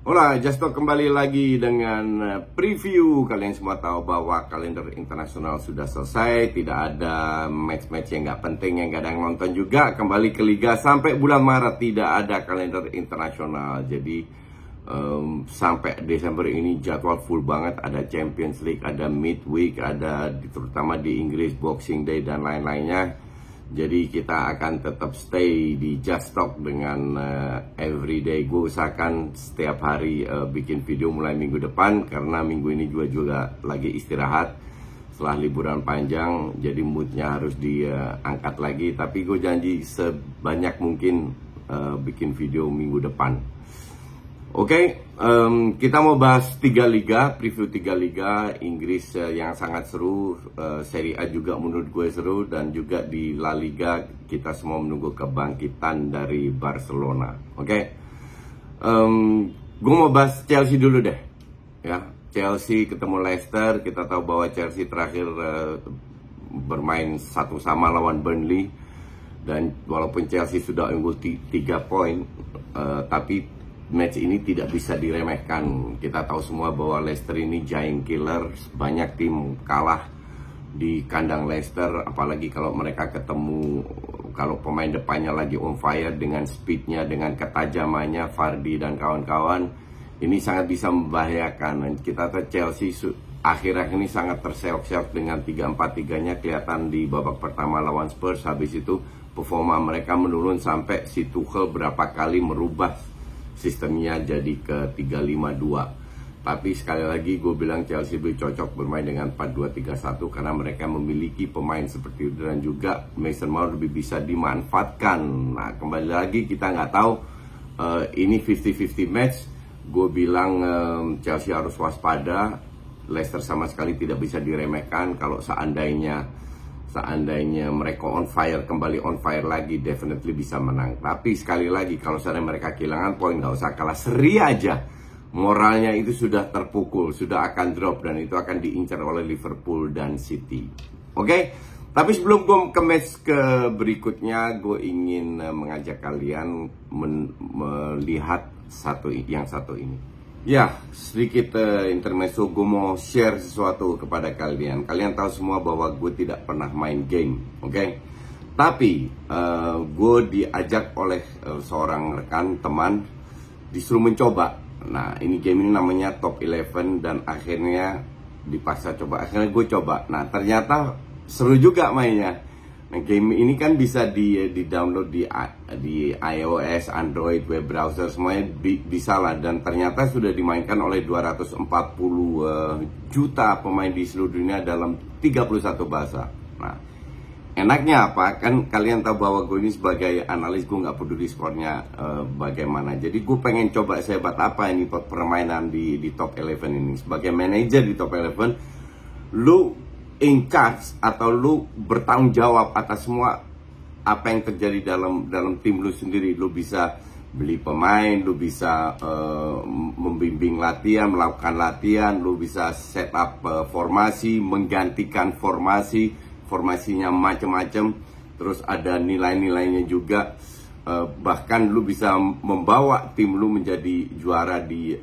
Hola, Justo kembali lagi dengan preview. Kalian semua tahu bahwa kalender internasional sudah selesai. Tidak ada match-match yang nggak penting, yang nggak ada yang nonton juga. Kembali ke Liga sampai bulan Maret tidak ada kalender internasional. Jadi sampai Desember ini jadwal full banget. Ada Champions League, ada Midweek, ada terutama di Inggris Boxing Day dan lain-lainnya. Jadi kita akan tetap stay di Just Talk dengan everyday. Gue usahakan setiap hari bikin video mulai minggu depan, karena minggu ini juga lagi istirahat setelah liburan panjang. Jadi moodnya harus diangkat lagi. Tapi gue janji sebanyak mungkin bikin video minggu depan. Oke, kita mau bahas 3 liga, preview 3 liga Inggris yang sangat seru, Serie A juga menurut gue seru, dan juga di La Liga kita semua menunggu kebangkitan dari Barcelona. Oke, gue mau bahas Chelsea dulu deh, ya. Chelsea ketemu Leicester. Kita tahu bahwa Chelsea terakhir bermain 1-1 lawan Burnley, dan walaupun Chelsea sudah unggul 3 poin, tapi match ini tidak bisa diremehkan. Kita tahu semua bahwa Leicester ini giant killer. Banyak tim kalah di kandang Leicester, apalagi kalau mereka ketemu, kalau pemain depannya lagi on fire dengan speednya, dengan ketajamannya, Vardy dan kawan-kawan. Ini sangat bisa membahayakan. Dan kita tahu Chelsea akhir-akhir ini sangat terseok-seok dengan 3-4-3-nya. Kelihatan di babak pertama lawan Spurs. Habis itu performa mereka menurun sampai si Tuchel berapa kali merubah sistemnya jadi ke 3-5-2. Tapi sekali lagi gue bilang Chelsea lebih cocok bermain dengan 4-2-3-1 karena mereka memiliki pemain seperti itu, dan juga Mason Mount lebih bisa dimanfaatkan. Nah, kembali lagi kita nggak tahu, ini 50-50 match. Gue bilang Chelsea harus waspada. Leicester sama sekali tidak bisa diremehkan. Kalau seandainya mereka on fire, kembali on fire lagi, definitely bisa menang. Tapi sekali lagi, kalau seandainya mereka kehilangan poin, nggak usah kalah seri aja, moralnya itu sudah terpukul, sudah akan drop, dan itu akan diincar oleh Liverpool dan City. Oke? Tapi sebelum gue ke match ke berikutnya, gue ingin mengajak kalian melihat yang satu ini. Ya, sedikit intermezzo. Gue mau share sesuatu kepada kalian. Kalian tahu semua bahwa gue tidak pernah main game, oke? Tapi gue diajak oleh seorang rekan, teman, disuruh mencoba. Nah, ini game ini namanya Top 11, dan akhirnya dipaksa coba. Akhirnya gue coba. Nah, ternyata seru juga mainnya. Nah, game ini kan bisa di-download di iOS, Android, web browser, semuanya bisa lah. Dan ternyata sudah dimainkan oleh 240 juta pemain di seluruh dunia dalam 31 bahasa. Nah, enaknya apa? Kan kalian tahu bahwa gue ini sebagai analis, gue nggak peduli skornya bagaimana. Jadi gue pengen coba sehebat apa ini permainan di Top 11 ini. Sebagai manajer di Top 11, lu in charge atau lu bertanggung jawab atas semua apa yang terjadi dalam tim lu sendiri. Lu bisa beli pemain, lu bisa membimbing latihan, melakukan latihan, lu bisa set up formasi, menggantikan formasinya macam-macam. Terus ada nilai-nilainya juga. Bahkan lu bisa membawa tim lu menjadi juara di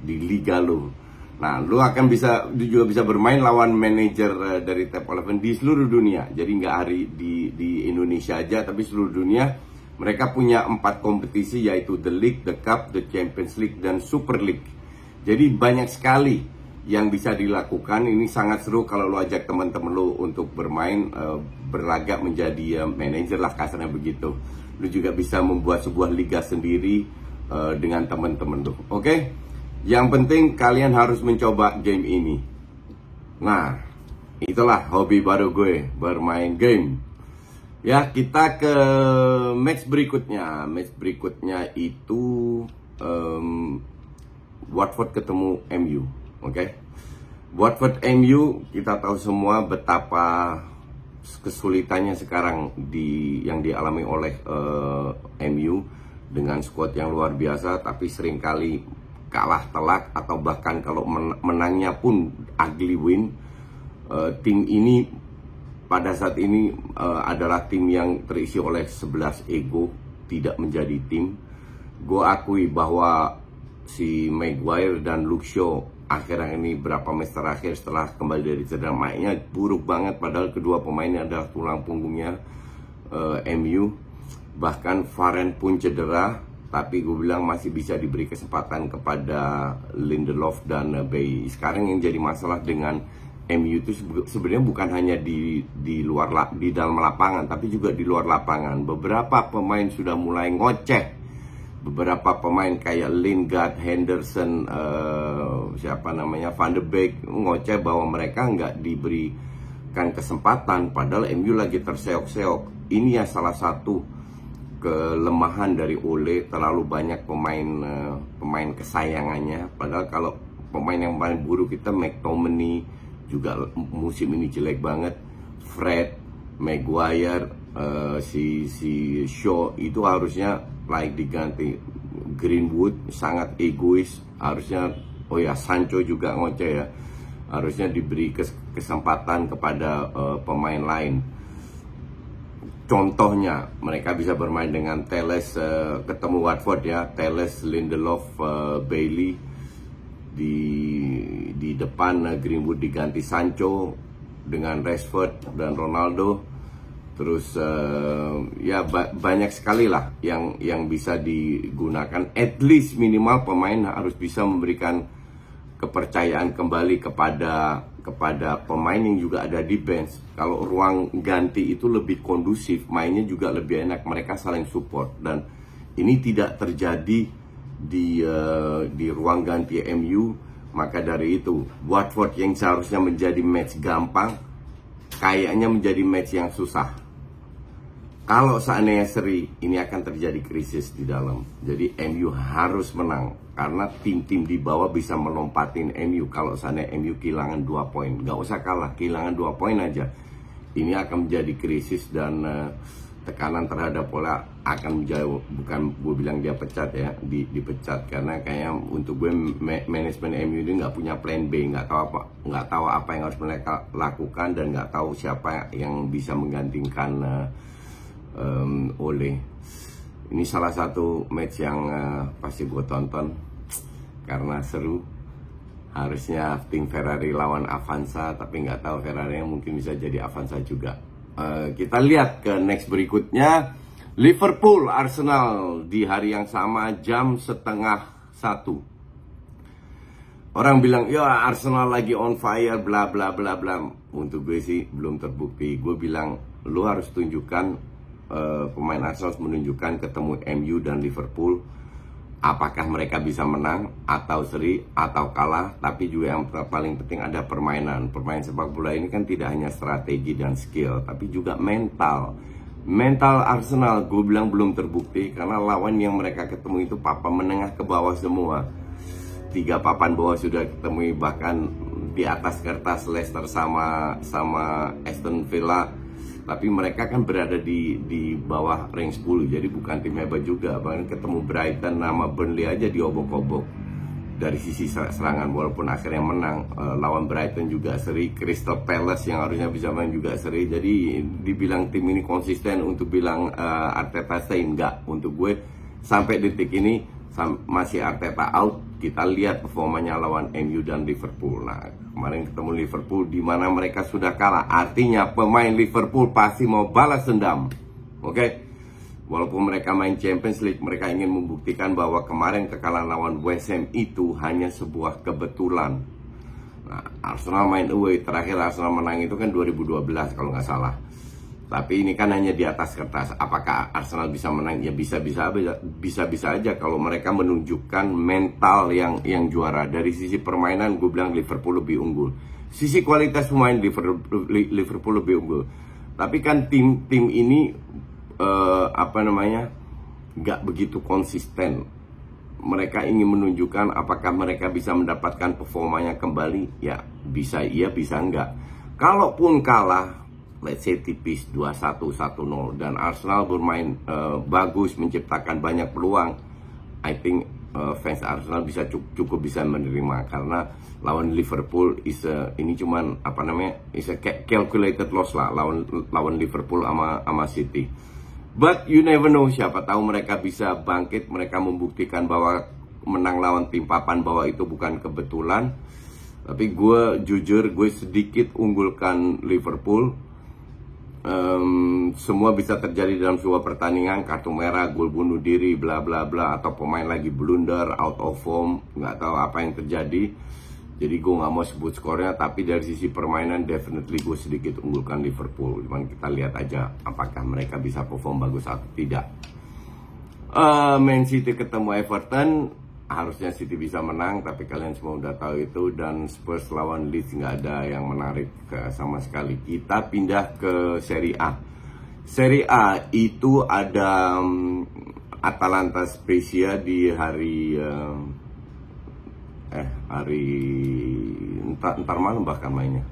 liga lu. Nah, lu akan juga bisa bermain lawan manajer dari Top 11 di seluruh dunia. Jadi nggak hari di Indonesia aja, tapi seluruh dunia. Mereka punya 4 kompetisi, yaitu The League, The Cup, The Champions League, dan Super League. Jadi banyak sekali yang bisa dilakukan. Ini sangat seru kalau lu ajak teman-teman lu untuk bermain, berlagak menjadi manajer lah, kasarnya begitu. Lu juga bisa membuat sebuah liga sendiri dengan teman-teman lu. Oke? Yang penting kalian harus mencoba game ini. Nah, itulah hobi baru gue, bermain game. Ya, kita ke match berikutnya. Match berikutnya itu Watford ketemu MU. Oke? Watford MU, kita tahu semua betapa kesulitannya sekarang yang dialami oleh MU dengan skuad yang luar biasa, tapi seringkali kalah telak, atau bahkan kalau menangnya pun ugly win. Tim ini pada saat ini adalah tim yang terisi oleh 11 ego, tidak menjadi tim. Gue akui bahwa si Maguire dan Luke Shaw akhir-akhir ini berapa match terakhir setelah kembali dari cedera mainnya buruk banget, padahal kedua pemainnya adalah tulang punggungnya MU. Bahkan Varane pun cedera, tapi gue bilang masih bisa diberi kesempatan kepada Lindelof dan Bailly. Sekarang yang jadi masalah dengan MU itu sebenarnya bukan hanya di dalam lapangan, tapi juga di luar lapangan. Beberapa pemain sudah mulai ngoceh. Beberapa pemain kayak Lingard, Henderson, Van de Beek ngoceh bahwa mereka nggak diberikan kesempatan, padahal MU lagi terseok-seok. Ini ya salah satu kelemahan dari Ole, terlalu banyak pemain kesayangannya. Padahal kalau pemain yang paling buruk kita McTominay juga musim ini jelek banget. Fred, Maguire, si Shaw itu harusnya diganti. Greenwood sangat egois, harusnya Sancho juga ngoceh ya, harusnya diberi kesempatan kepada pemain lain. Contohnya mereka bisa bermain dengan Telles ketemu Watford ya, Telles, Lindelof, Bailey di depan, Greenwood diganti Sancho dengan Rashford dan Ronaldo. Terus banyak sekali lah yang bisa digunakan. At least minimal pemain harus bisa memberikan kepercayaan kembali kepada pemain yang juga ada di bench. Kalau ruang ganti itu lebih kondusif, mainnya juga lebih enak, mereka saling support. Dan ini tidak terjadi di ruang ganti MU. Maka dari itu Watford yang seharusnya menjadi match gampang kayaknya menjadi match yang susah. Kalau seandainya seri, ini akan terjadi krisis di dalam. Jadi MU harus menang, karena tim-tim di bawah bisa melompatin MU. Kalau seandainya MU kehilangan 2 poin, nggak usah kalah, kehilangan 2 poin aja. Ini akan menjadi krisis, dan tekanan terhadap Pola akan menjadi, bukan gue bilang dia pecat ya, dipecat. Karena kayaknya untuk gue manajemen MU ini nggak punya plan B, nggak tahu apa yang harus mereka lakukan, dan nggak tahu siapa yang bisa menggantikan Ole. Ini salah satu match yang pasti gue tonton karena seru. Harusnya tim Ferrari lawan Avanza, tapi nggak tahu Ferrari mungkin bisa jadi Avanza juga. Kita lihat ke next berikutnya, Liverpool Arsenal di hari yang sama jam 12:30. Orang bilang ya Arsenal lagi on fire bla bla bla bla. Untuk gue sih belum terbukti. Gue bilang lu harus tunjukkan, pemain Arsenal menunjukkan ketemu MU dan Liverpool, apakah mereka bisa menang atau seri atau kalah. Tapi juga yang paling penting ada permainan. Permainan sepak bola ini kan tidak hanya strategi dan skill, tapi juga mental. Mental Arsenal gue bilang belum terbukti, karena lawan yang mereka ketemu itu papan menengah ke bawah semua. 3 papan bawah sudah ketemu, bahkan di atas kertas Leicester sama Aston Villa. Tapi mereka kan berada di bawah rank 10, jadi bukan tim hebat juga. Bahkan ketemu Brighton nama Burnley aja diobok-obok dari sisi serangan, walaupun akhirnya menang. Lawan Brighton juga seri, Crystal Palace yang harusnya bisa main juga seri. Jadi dibilang tim ini konsisten, untuk bilang Arteta stay, enggak. Untuk gue sampai detik ini masih Arteta out. Kita lihat performanya lawan MU dan Liverpool. Nah, kemarin ketemu Liverpool di mana mereka sudah kalah. Artinya pemain Liverpool pasti mau balas dendam. Oke? Walaupun mereka main Champions League, mereka ingin membuktikan bahwa kemarin kekalahan lawan West Ham itu hanya sebuah kebetulan. Nah, Arsenal main away, terakhir Arsenal menang itu kan 2012 kalau nggak salah. Tapi ini kan hanya di atas kertas. Apakah Arsenal bisa menang? Ya bisa-bisa aja kalau mereka menunjukkan mental yang juara. Dari sisi permainan gue bilang Liverpool lebih unggul. Sisi kualitas pemain Liverpool lebih unggul. Tapi kan tim ini nggak begitu konsisten. Mereka ingin menunjukkan apakah mereka bisa mendapatkan performanya kembali. Ya bisa iya, bisa enggak. Kalaupun kalah, let's say tipis 2-1, 1-0, dan Arsenal bermain bagus, menciptakan banyak peluang, I think fans Arsenal cukup bisa menerima. Karena lawan Liverpool ini cuman is a calculated loss lah, lawan Liverpool sama City. But you never know, siapa tahu mereka bisa bangkit, mereka membuktikan bahwa menang lawan tim papan bawah itu bukan kebetulan. Tapi gue jujur, gue sedikit unggulkan Liverpool. Semua bisa terjadi dalam sebuah pertandingan, kartu merah, gol bunuh diri, bla bla bla, atau pemain lagi blunder, out of form, nggak tahu apa yang terjadi. Jadi gue nggak mau sebut skornya, tapi dari sisi permainan definitely gue sedikit unggulkan Liverpool. Cuman kita lihat aja apakah mereka bisa perform bagus atau tidak. Man City ketemu Everton, harusnya City bisa menang, tapi kalian semua udah tahu itu. Dan Spurs lawan Leeds nggak ada yang menarik sama sekali. Kita pindah ke Serie A. Serie A itu ada Atalanta Spezia di hari ntar malam bahkan mainnya.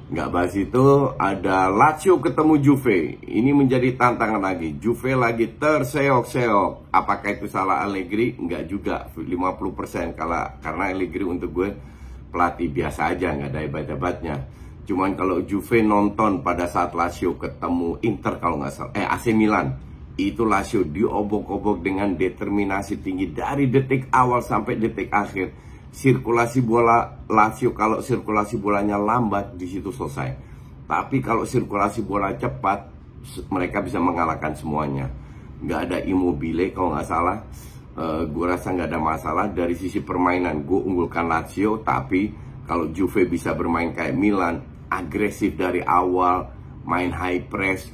Nggak bahas itu. Ada Lazio ketemu Juve. Ini menjadi tantangan lagi. Juve lagi terseok-seok. Apakah itu salah Allegri? Nggak juga. 50% karena Allegri untuk gue pelatih biasa aja, nggak ada hebat-hebatnya. Cuman kalau Juve nonton pada saat Lazio ketemu Inter kalau nggak salah, AC Milan, itu Lazio diobok-obok dengan determinasi tinggi dari detik awal sampai detik akhir. Sirkulasi bola Lazio, kalau sirkulasi bolanya lambat di situ selesai. Tapi kalau sirkulasi bola cepat, mereka bisa mengalahkan semuanya. Nggak ada Immobile kalau nggak salah. Gue rasa nggak ada masalah dari sisi permainan. Gue unggulkan Lazio, tapi kalau Juve bisa bermain kayak Milan, agresif dari awal, main high press,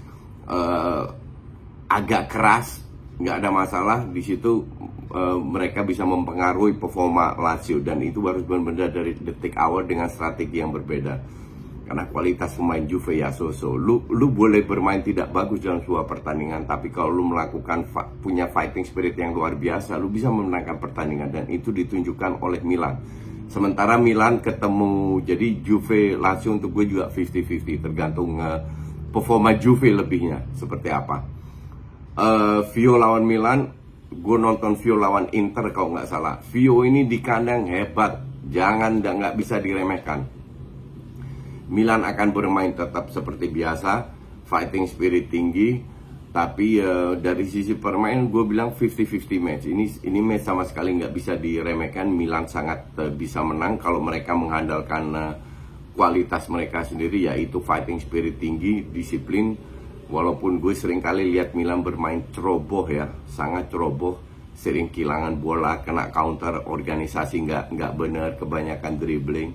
agak keras, nggak ada masalah di situ. Mereka bisa mempengaruhi performa Lazio, dan itu harus benar-benar dari detik awal dengan strategi yang berbeda. Karena kualitas pemain Juve ya so-so. Lu boleh bermain tidak bagus dalam sebuah pertandingan, tapi kalau lu melakukan punya fighting spirit yang luar biasa, lu bisa memenangkan pertandingan, dan itu ditunjukkan oleh Milan. Sementara Milan ketemu, jadi Juve Lazio untuk gue juga 50-50, tergantung performa Juve lebihnya seperti apa. Vio lawan Milan, gue nonton Vio lawan Inter kalau nggak salah. Vio ini di kandang hebat, nggak bisa diremehkan. Milan akan bermain tetap seperti biasa, fighting spirit tinggi, tapi dari sisi permainan gue bilang 50-50 match. Ini match sama sekali nggak bisa diremehkan. Milan sangat bisa menang kalau mereka mengandalkan kualitas mereka sendiri, yaitu fighting spirit tinggi, disiplin. Walaupun gue sering kali lihat Milan bermain ceroboh ya, sangat ceroboh, sering kehilangan bola, kena counter, organisasi nggak benar, kebanyakan dribbling.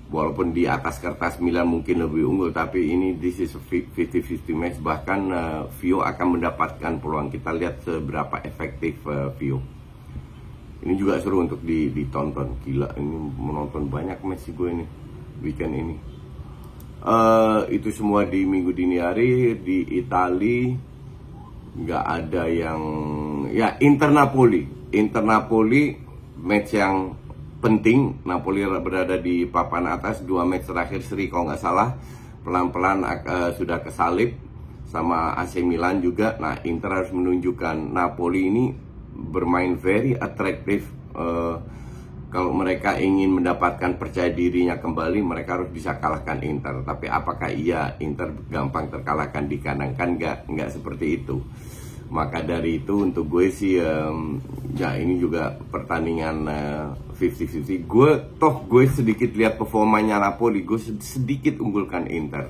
Walaupun di atas kertas Milan mungkin lebih unggul, tapi ini this is a 50-50 match. Bahkan Vio akan mendapatkan peluang. Kita lihat seberapa efektif Vio. Ini juga seru untuk ditonton. Gila, ini menonton banyak match gue ini weekend ini. Itu semua di minggu dini hari. Di Itali nggak ada yang ya. Inter Napoli match yang penting. Napoli berada di papan atas, 2 match terakhir seri kalau nggak salah. Pelan-pelan sudah kesalip sama AC Milan juga. Nah, Inter harus menunjukkan Napoli ini bermain very attractive. Kalau mereka ingin mendapatkan percaya dirinya kembali, mereka harus bisa kalahkan Inter. Tapi apakah iya Inter gampang terkalahkan di kandang? Kan nggak seperti itu. Maka dari itu untuk gue sih ya ini juga pertandingan 50-50. Gue sedikit lihat performanya Napoli, gue sedikit unggulkan Inter.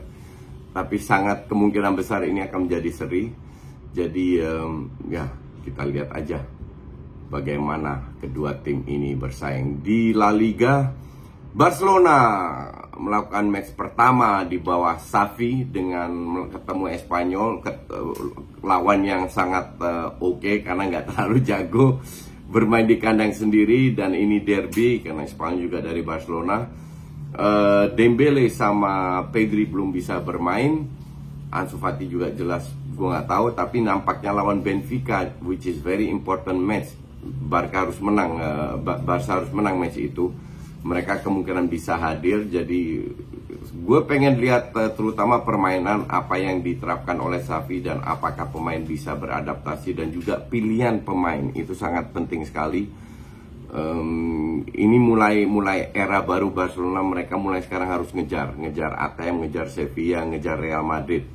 Tapi sangat kemungkinan besar ini akan menjadi seri. Jadi ya kita lihat aja bagaimana kedua tim ini bersaing. Di La Liga, Barcelona melakukan match pertama di bawah Xavi dengan ketemu Espanyol, lawan yang sangat oke karena nggak terlalu jago, bermain di kandang sendiri, dan ini derby karena Espanyol juga dari Barcelona. Dembele sama Pedri belum bisa bermain, Ansu Fati juga jelas gue nggak tahu, tapi nampaknya lawan Benfica, which is very important match. Barca harus menang, Barca harus menang match itu. Mereka kemungkinan bisa hadir. Jadi gue pengen lihat terutama permainan apa yang diterapkan oleh Xavi, dan apakah pemain bisa beradaptasi, dan juga pilihan pemain itu sangat penting sekali. Ini mulai era baru Barcelona. Mereka mulai sekarang harus ngejar ATM, ngejar Sevilla, ngejar Real Madrid,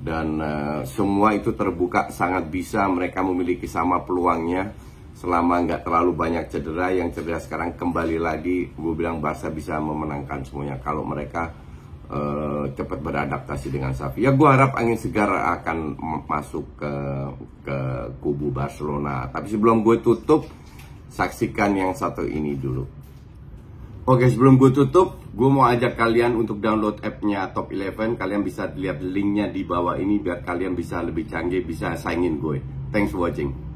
dan semua itu terbuka, sangat bisa. Mereka memiliki sama peluangnya. selama nggak terlalu banyak cedera. Yang cedera sekarang kembali lagi, gue bilang Barca bisa memenangkan semuanya kalau mereka cepat beradaptasi dengan Xavi. Ya gue harap angin segar akan masuk ke kubu Barcelona. Tapi sebelum gue tutup, saksikan yang satu ini dulu. Oke, sebelum gue tutup, gue mau ajak kalian untuk download app-nya Top 11. Kalian bisa lihat linknya di bawah ini biar kalian bisa lebih canggih, bisa saingin gue. Thanks for watching.